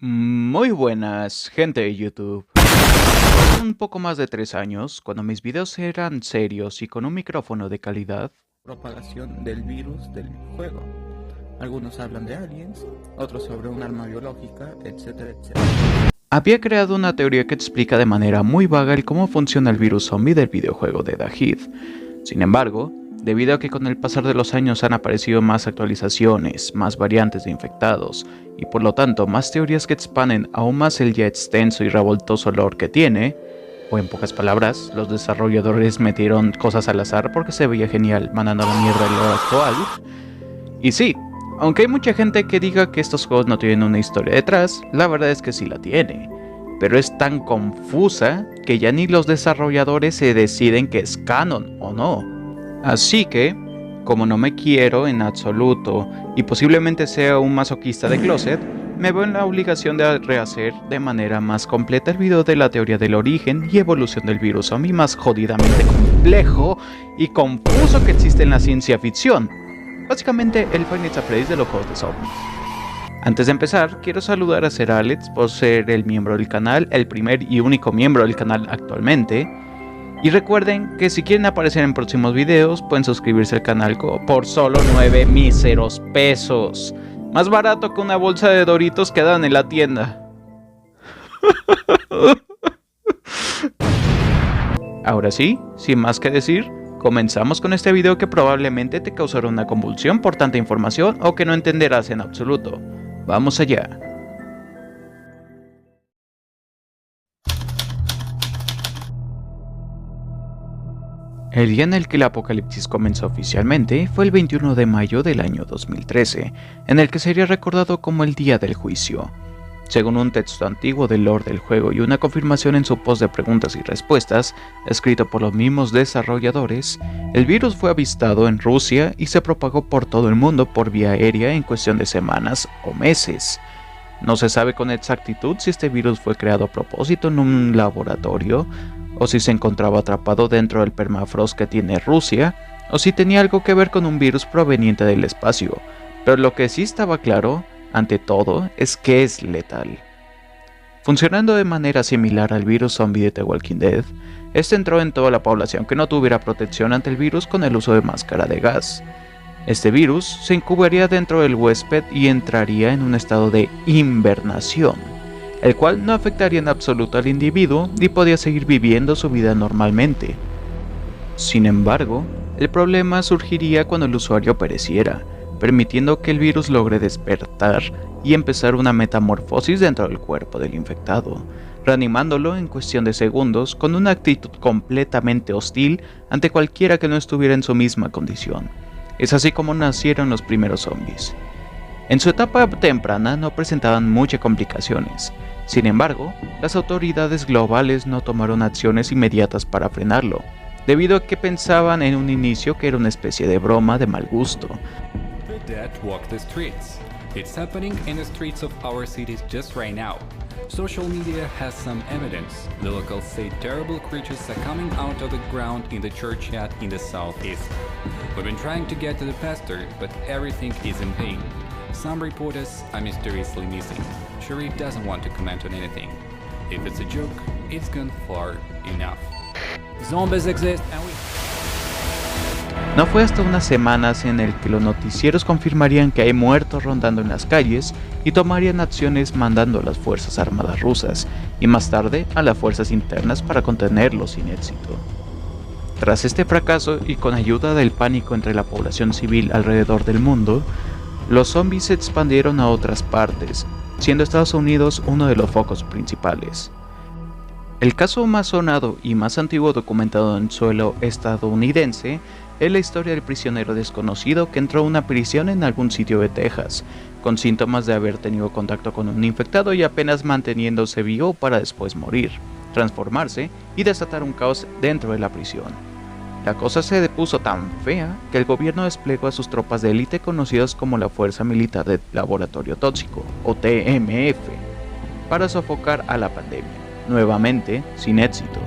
Muy buenas, gente de YouTube. Hace un poco más de 3 años, cuando mis videos eran serios y con un micrófono de calidad, Propagación del virus del juego. Algunos hablan de aliens, otros sobre un arma biológica, etcétera, etcétera. había creado una teoría que explica de manera muy vaga el cómo funciona el virus zombie del videojuego de The Heath. Sin embargo, debido a que con el pasar de los años han aparecido más actualizaciones, más variantes de infectados, y por lo tanto más teorías que expanden aún más el ya extenso y revoltoso lore que tiene, o en pocas palabras, los desarrolladores metieron cosas al azar porque se veía genial mandando a la mierda el lore actual. Y sí, aunque hay mucha gente que diga que estos juegos no tienen una historia detrás, la verdad es que sí la tiene. Pero es tan confusa que ya ni los desarrolladores se deciden que es canon o no. Así que, como no me quiero en absoluto y posiblemente sea un masoquista de closet, me veo en la obligación de rehacer de manera más completa el video de la teoría del origen y evolución del virus zombie más jodidamente complejo y confuso que existe en la ciencia ficción. Básicamente el Five Nights at Freddy's de los juegos de zombies. Antes de empezar, quiero saludar a Ser Alex por ser el miembro del canal, el primer y único miembro del canal actualmente. Y recuerden que si quieren aparecer en próximos videos, pueden suscribirse al canal por solo 9 míseros pesos. Más barato que una bolsa de Doritos que dan en la tienda. Ahora sí, sin más que decir, comenzamos con este video que probablemente te causará una convulsión por tanta información o que no entenderás en absoluto. Vamos allá. El día en el que el apocalipsis comenzó oficialmente fue el 21 de mayo del año 2013, en el que sería recordado como el Día del Juicio. Según un texto antiguo del lore del juego y una confirmación en su post de preguntas y respuestas, escrito por los mismos desarrolladores, el virus fue avistado en Rusia y se propagó por todo el mundo por vía aérea en cuestión de semanas o meses. No se sabe con exactitud si este virus fue creado a propósito en un laboratorio, o si se encontraba atrapado dentro del permafrost que tiene Rusia, o si tenía algo que ver con un virus proveniente del espacio, pero lo que sí estaba claro, ante todo, es que es letal. Funcionando de manera similar al virus zombie de The Walking Dead, este entró en toda la población que no tuviera protección ante el virus con el uso de máscara de gas. Este virus se incubaría dentro del huésped y entraría en un estado de hibernación, el cual no afectaría en absoluto al individuo y podía seguir viviendo su vida normalmente. Sin embargo, el problema surgiría cuando el usuario pereciera, permitiendo que el virus logre despertar y empezar una metamorfosis dentro del cuerpo del infectado, reanimándolo en cuestión de segundos con una actitud completamente hostil ante cualquiera que no estuviera en su misma condición. Es así como nacieron los primeros zombies. En su etapa temprana no presentaban muchas complicaciones. Sin embargo, las autoridades globales no tomaron acciones inmediatas para frenarlo, debido a que pensaban en un inicio que era una especie de broma de mal gusto. The dead walk the streets. It's happening in the streets of our cities just right now. Social media has some evidence. The locals say terrible creatures are coming out of the ground in the churchyard in the southeast. We've been trying to get to the pastor, but everything is in vain. Some reporters are mysteriously missing. Sherry doesn't want to comment on anything. If it's a joke, it's gone far enough. Zombies exist and we... No fue hasta unas semanas en el que los noticieros confirmarían que hay muertos rondando en las calles y tomarían acciones mandando a las fuerzas armadas rusas y más tarde a las fuerzas internas para contenerlos sin éxito. Tras este fracaso y con ayuda del pánico entre la población civil alrededor del mundo, los zombies se expandieron a otras partes, siendo Estados Unidos uno de los focos principales. El caso más sonado y más antiguo documentado en suelo estadounidense es la historia del prisionero desconocido que entró a una prisión en algún sitio de Texas, con síntomas de haber tenido contacto con un infectado y apenas manteniéndose vivo para después morir, transformarse y desatar un caos dentro de la prisión. La cosa se puso tan fea que el gobierno desplegó a sus tropas de élite conocidas como la Fuerza Militar de Laboratorio Tóxico, o TMF, para sofocar a la pandemia, nuevamente sin éxito.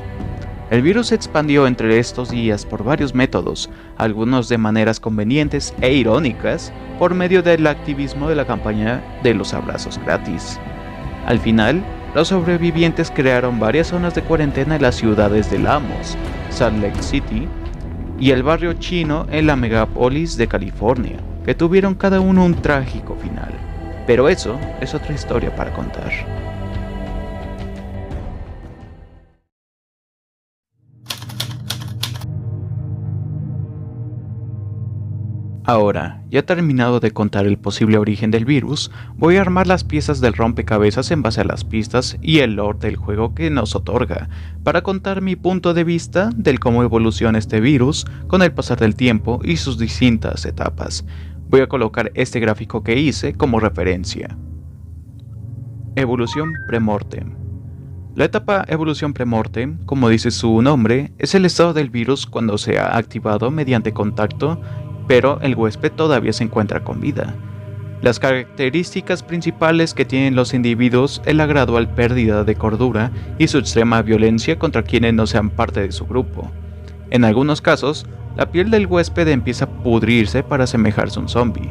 El virus se expandió entre estos días por varios métodos, algunos de maneras convenientes e irónicas, por medio del activismo de la campaña de los abrazos gratis. Al final, los sobrevivientes crearon varias zonas de cuarentena en las ciudades de Lamos, Salt Lake City y el barrio chino en la megápolis de California, que tuvieron cada uno un trágico final. Pero eso es otra historia para contar. Ahora, ya terminado de contar el posible origen del virus, voy a armar las piezas del rompecabezas en base a las pistas y el lore del juego que nos otorga, para contar mi punto de vista del cómo evoluciona este virus con el pasar del tiempo y sus distintas etapas. Voy a colocar este gráfico que hice como referencia. Evolución premortem. La etapa evolución premortem, como dice su nombre, es el estado del virus cuando se ha activado mediante contacto, pero el huésped todavía se encuentra con vida. Las características principales que tienen los individuos es la gradual pérdida de cordura y su extrema violencia contra quienes no sean parte de su grupo. En algunos casos, la piel del huésped empieza a pudrirse para asemejarse a un zombie.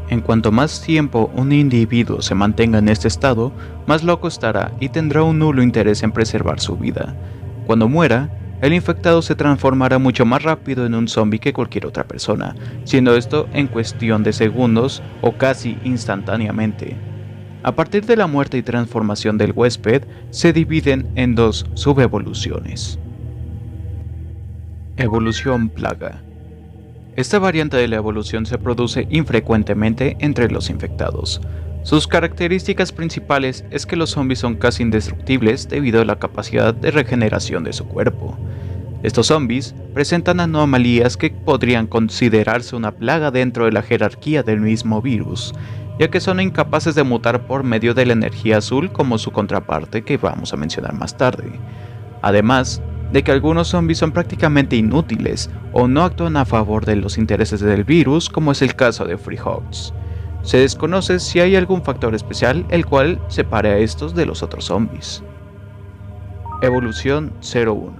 En cuanto más tiempo un individuo se mantenga en este estado, más loco estará y tendrá un nulo interés en preservar su vida. Cuando muera, el infectado se transformará mucho más rápido en un zombie que cualquier otra persona, siendo esto en cuestión de segundos o casi instantáneamente. A partir de la muerte y transformación del huésped, se dividen en dos subevoluciones. Evolución plaga. Esta variante de la evolución se produce infrecuentemente entre los infectados. Sus características principales es que los zombies son casi indestructibles debido a la capacidad de regeneración de su cuerpo. Estos zombies presentan anomalías que podrían considerarse una plaga dentro de la jerarquía del mismo virus, ya que son incapaces de mutar por medio de la energía azul como su contraparte que vamos a mencionar más tarde. Además de que algunos zombies son prácticamente inútiles o no actúan a favor de los intereses del virus, como es el caso de Freehogs. Se desconoce si hay algún factor especial el cual separe a estos de los otros zombies. Evolución 01.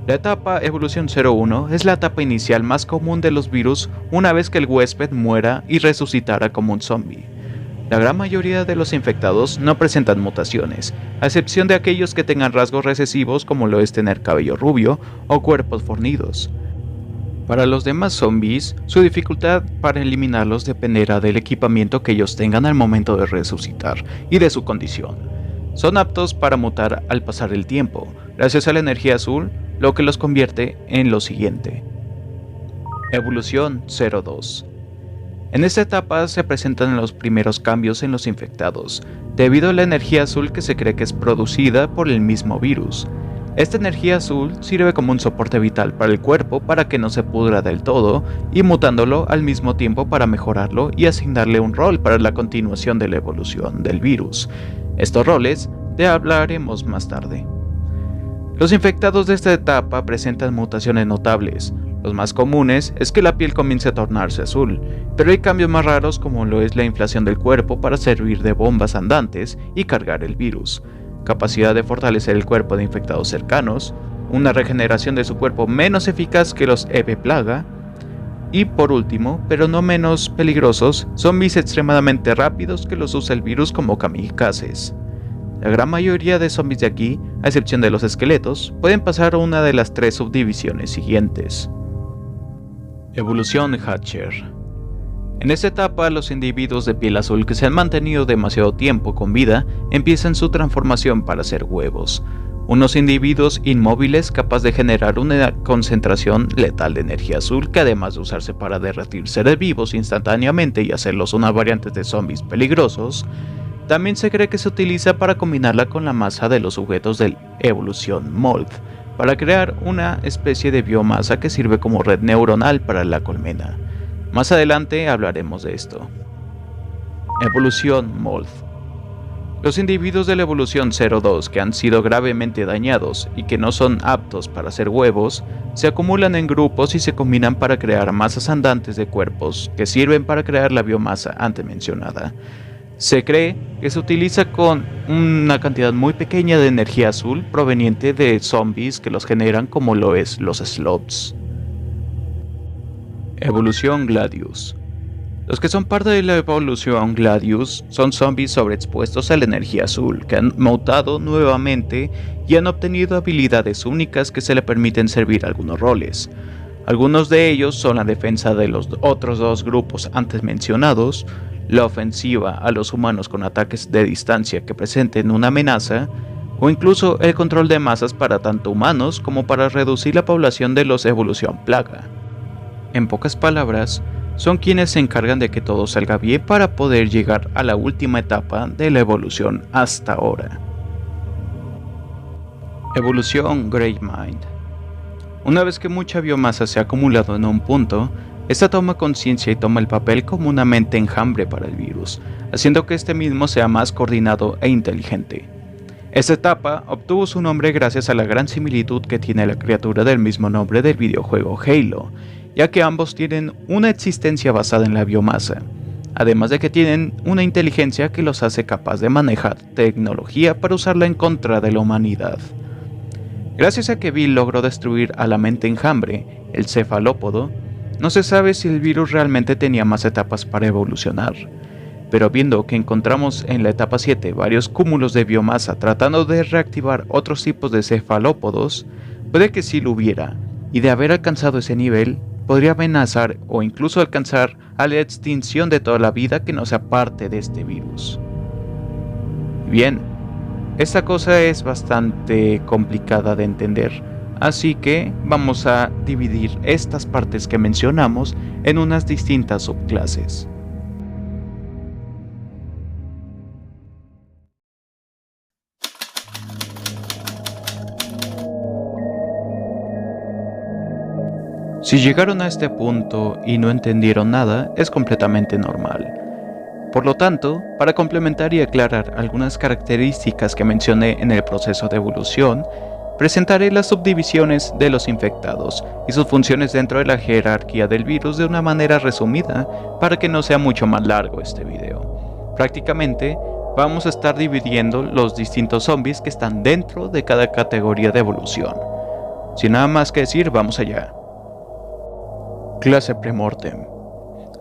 La etapa Evolución 01 es la etapa inicial más común de los virus una vez que el huésped muera y resucitará como un zombie. La gran mayoría de los infectados no presentan mutaciones, a excepción de aquellos que tengan rasgos recesivos como lo es tener cabello rubio o cuerpos fornidos. Para los demás zombies, su dificultad para eliminarlos dependerá del equipamiento que ellos tengan al momento de resucitar y de su condición. Son aptos para mutar al pasar el tiempo, gracias a la energía azul, lo que los convierte en lo siguiente. Evolución 02. En esta etapa se presentan los primeros cambios en los infectados, debido a la energía azul que se cree que es producida por el mismo virus. Esta energía azul sirve como un soporte vital para el cuerpo para que no se pudra del todo y mutándolo al mismo tiempo para mejorarlo y asignarle un rol para la continuación de la evolución del virus. Estos roles de hablaremos más tarde. Los infectados de esta etapa presentan mutaciones notables. Los más comunes es que la piel comience a tornarse azul, pero hay cambios más raros como lo es la inflación del cuerpo para servir de bombas andantes y cargar el virus, capacidad de fortalecer el cuerpo de infectados cercanos, una regeneración de su cuerpo menos eficaz que los EV plaga, y por último, pero no menos peligrosos, zombies extremadamente rápidos que los usa el virus como kamikazes. La gran mayoría de zombies de aquí, a excepción de los esqueletos, pueden pasar a una de las tres subdivisiones siguientes. Evolución Hatcher. En esta etapa, los individuos de piel azul que se han mantenido demasiado tiempo con vida empiezan su transformación para hacer huevos. Unos individuos inmóviles capaces de generar una concentración letal de energía azul que, además de usarse para derretir seres vivos instantáneamente y hacerlos unas variantes de zombies peligrosos, también se cree que se utiliza para combinarla con la masa de los sujetos de evolución Mold, para crear una especie de biomasa que sirve como red neuronal para la colmena. Más adelante hablaremos de esto. Evolución Mold. Los individuos de la evolución 02 que han sido gravemente dañados y que no son aptos para hacer huevos, se acumulan en grupos y se combinan para crear masas andantes de cuerpos que sirven para crear la biomasa antes mencionada. Se cree que se utiliza con una cantidad muy pequeña de energía azul proveniente de zombies que los generan, como lo es los sloths. Evolución Gladius. Los que son parte de la evolución Gladius son zombies sobreexpuestos a la energía azul, que han mutado nuevamente y han obtenido habilidades únicas que se le permiten servir algunos roles. Algunos de ellos son la defensa de los otros dos grupos antes mencionados, la ofensiva a los humanos con ataques de distancia que presenten una amenaza, o incluso el control de masas para tanto humanos como para reducir la población de los evolución plaga. En pocas palabras, son quienes se encargan de que todo salga bien para poder llegar a la última etapa de la evolución hasta ahora. Evolución Gravemind. Una vez que mucha biomasa se ha acumulado en un punto, esta toma conciencia y toma el papel como una mente enjambre para el virus, haciendo que este mismo sea más coordinado e inteligente. Esta etapa obtuvo su nombre gracias a la gran similitud que tiene la criatura del mismo nombre del videojuego Halo, ya que ambos tienen una existencia basada en la biomasa, además de que tienen una inteligencia que los hace capaz de manejar tecnología para usarla en contra de la humanidad. Gracias a que Bill logró destruir a la mente enjambre, el cefalópodo, no se sabe si el virus realmente tenía más etapas para evolucionar, pero viendo que encontramos en la etapa 7 varios cúmulos de biomasa tratando de reactivar otros tipos de cefalópodos, puede que sí lo hubiera, y de haber alcanzado ese nivel, podría amenazar o incluso alcanzar a la extinción de toda la vida que no sea parte de este virus. Bien, esta cosa es bastante complicada de entender, así que vamos a dividir estas partes que mencionamos en unas distintas subclases. Si llegaron a este punto y no entendieron nada, es completamente normal. Por lo tanto, para complementar y aclarar algunas características que mencioné en el proceso de evolución, presentaré las subdivisiones de los infectados y sus funciones dentro de la jerarquía del virus de una manera resumida para que no sea mucho más largo este video. Prácticamente, vamos a estar dividiendo los distintos zombies que están dentro de cada categoría de evolución. Sin nada más que decir, vamos allá. Clase Premortem.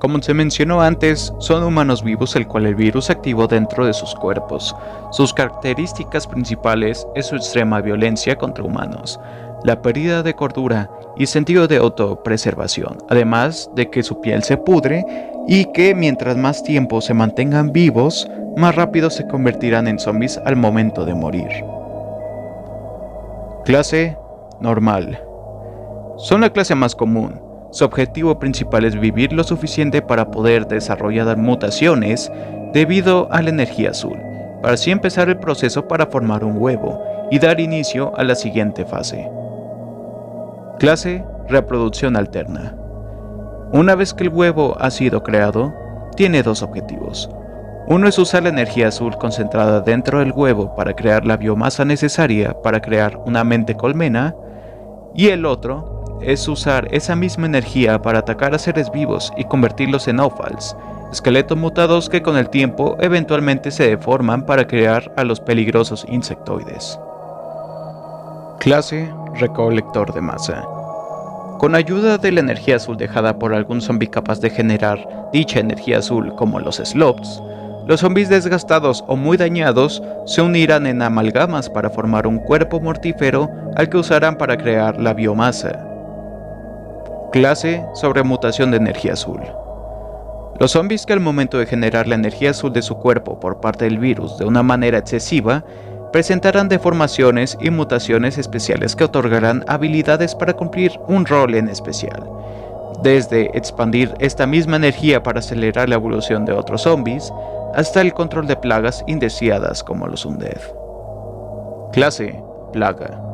Como se mencionó antes, son humanos vivos el cual el virus activó dentro de sus cuerpos. Sus características principales es su extrema violencia contra humanos, la pérdida de cordura y sentido de autopreservación, además de que su piel se pudre y que mientras más tiempo se mantengan vivos, más rápido se convertirán en zombies al momento de morir. Clase Normal. Son la clase más común. Su objetivo principal es vivir lo suficiente para poder desarrollar mutaciones debido a la energía azul, para así empezar el proceso para formar un huevo y dar inicio a la siguiente fase. Clase Reproducción Alterna. Una vez que el huevo ha sido creado, tiene dos objetivos. Uno es usar la energía azul concentrada dentro del huevo para crear la biomasa necesaria para crear una mente colmena, y el otro es usar esa misma energía para atacar a seres vivos y convertirlos en ófals, esqueletos mutados que con el tiempo eventualmente se deforman para crear a los peligrosos insectoides. Clase Recolector de masa. Con ayuda de la energía azul dejada por algún zombie capaz de generar dicha energía azul como los Sloths, los zombies desgastados o muy dañados se unirán en amalgamas para formar un cuerpo mortífero al que usarán para crear la biomasa. Clase sobre mutación de energía azul. Los zombies que al momento de generar la energía azul de su cuerpo por parte del virus de una manera excesiva, presentarán deformaciones y mutaciones especiales que otorgarán habilidades para cumplir un rol en especial, desde expandir esta misma energía para acelerar la evolución de otros zombies, hasta el control de plagas indeseadas como los Undead. Clase Plaga.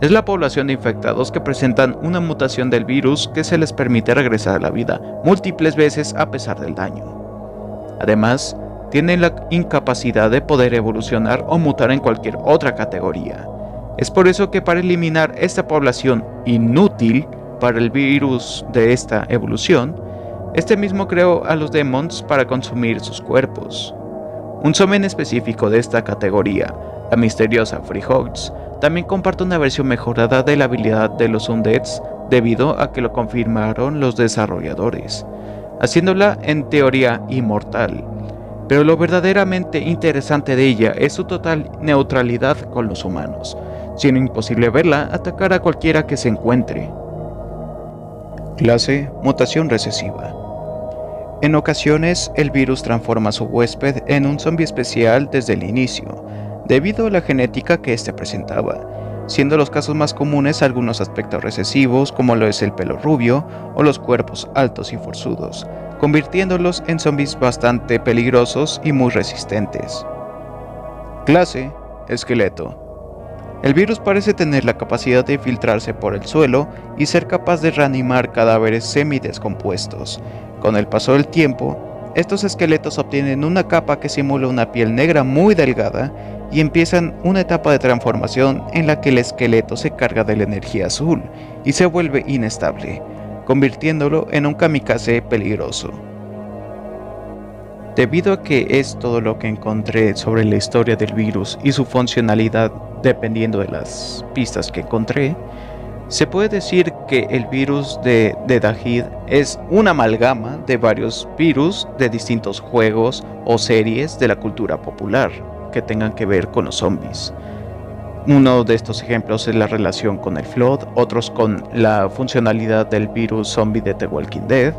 Es la población de infectados que presentan una mutación del virus que se les permite regresar a la vida múltiples veces a pesar del daño. Además, tienen la incapacidad de poder evolucionar o mutar en cualquier otra categoría. Es por eso que para eliminar esta población inútil para el virus de esta evolución, este mismo creó a los Demons para consumir sus cuerpos. Un zombie específico de esta categoría, la misteriosa Freehogs, también comparte una versión mejorada de la habilidad de los Undeads debido a que lo confirmaron los desarrolladores. haciéndola en teoría inmortal. Pero lo verdaderamente interesante de ella es su total neutralidad con los humanos, siendo imposible verla atacar a cualquiera que se encuentre. Clase: mutación recesiva. En ocasiones, el virus transforma a su huésped en un zombie especial desde el inicio, debido a la genética que éste presentaba, siendo los casos más comunes algunos aspectos recesivos como lo es el pelo rubio o los cuerpos altos y forzudos, convirtiéndolos en zombies bastante peligrosos y muy resistentes. Clase: esqueleto. El virus parece tener la capacidad de filtrarse por el suelo y ser capaz de reanimar cadáveres semidescompuestos. Con el paso del tiempo, estos esqueletos obtienen una capa que simula una piel negra muy delgada y empiezan una etapa de transformación en la que el esqueleto se carga de la energía azul y se vuelve inestable, convirtiéndolo en un kamikaze peligroso. Debido a que es todo lo que encontré sobre la historia del virus y su funcionalidad dependiendo de las pistas que encontré, se puede decir que el virus de Dahid es una amalgama de varios virus de distintos juegos o series de la cultura popular que tengan que ver con los zombies. Uno de estos ejemplos es la relación con el Flood, otros con la funcionalidad del virus zombie de The Walking Dead,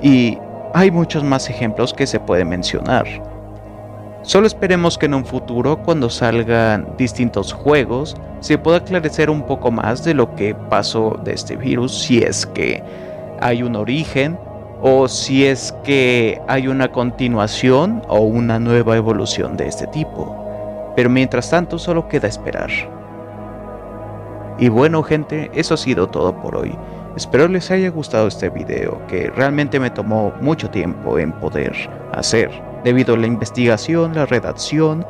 y hay muchos más ejemplos que se pueden mencionar. Solo esperemos que en un futuro, cuando salgan distintos juegos, se pueda aclarecer un poco más de lo que pasó de este virus, si es que hay un origen o si es que hay una continuación o una nueva evolución de este tipo. Pero mientras tanto solo queda esperar. Y bueno gente, eso ha sido todo por hoy. Espero les haya gustado este video, que realmente me tomó mucho tiempo en poder hacer, debido a la investigación, la redacción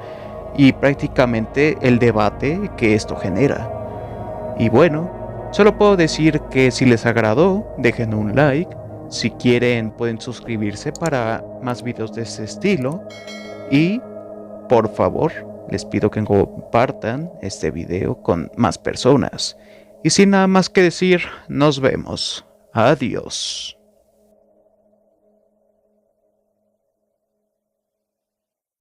y prácticamente el debate que esto genera. Y bueno, solo puedo decir que si les agradó, dejen un like. Si quieren pueden suscribirse para más videos de este estilo. Y por favor, les pido que compartan este video con más personas. Y sin nada más que decir, nos vemos. Adiós.